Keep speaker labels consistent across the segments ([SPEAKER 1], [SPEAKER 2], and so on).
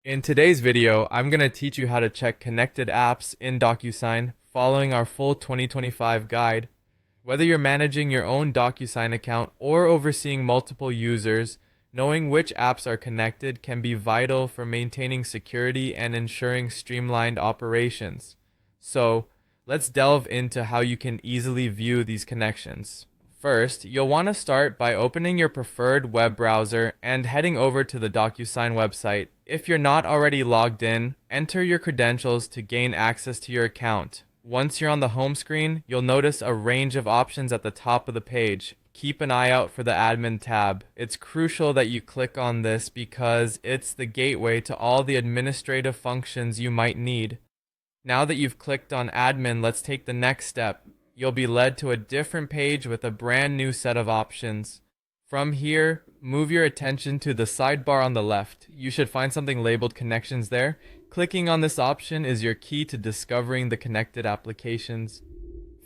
[SPEAKER 1] In today's video, I'm going to teach you how to check connected apps in DocuSign following our full 2025 guide. Whether you're managing your own DocuSign account or overseeing multiple users, knowing which apps are connected can be vital for maintaining security and ensuring streamlined operations. So, let's delve into how you can easily view these connections. First, you'll want to start by opening your preferred web browser and heading over to the DocuSign website. If you're not already logged in, enter your credentials to gain access to your account. Once you're on the home screen, you'll notice a range of options at the top of the page. Keep an eye out for the admin tab. It's crucial that you click on this because it's the gateway to all the administrative functions you might need. Now that you've clicked on admin, let's take the next step. You'll be led to a different page with a brand new set of options. From here, move your attention to the sidebar on the left. You should find something labeled Connections there. Clicking on this option is your key to discovering the connected applications.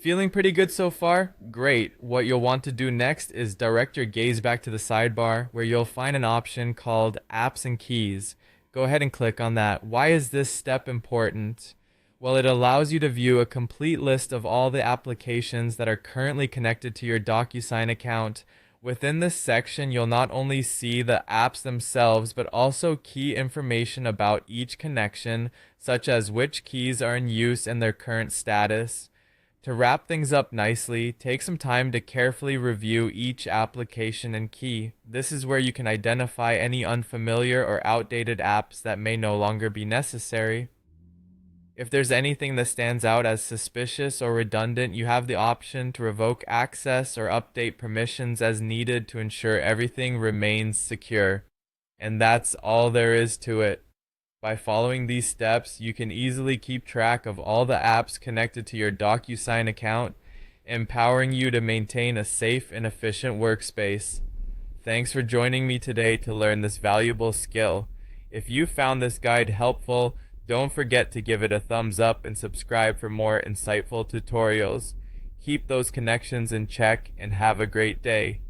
[SPEAKER 1] Feeling pretty good so far? Great. What you'll want to do next is direct your gaze back to the sidebar where you'll find an option called Apps and Keys. Go ahead and click on that. Why is this step important? Well, it allows you to view a complete list of all the applications that are currently connected to your DocuSign account. Within this section, you'll not only see the apps themselves, but also key information about each connection, such as which keys are in use and their current status. To wrap things up nicely, take some time to carefully review each application and key. This is where you can identify any unfamiliar or outdated apps that may no longer be necessary. If there's anything that stands out as suspicious or redundant, you have the option to revoke access or update permissions as needed to ensure everything remains secure. And that's all there is to it. By following these steps, you can easily keep track of all the apps connected to your DocuSign account, empowering you to maintain a safe and efficient workspace. Thanks for joining me today to learn this valuable skill. If you found this guide helpful, don't forget to give it a thumbs up and subscribe for more insightful tutorials. Keep those connections in check and have a great day.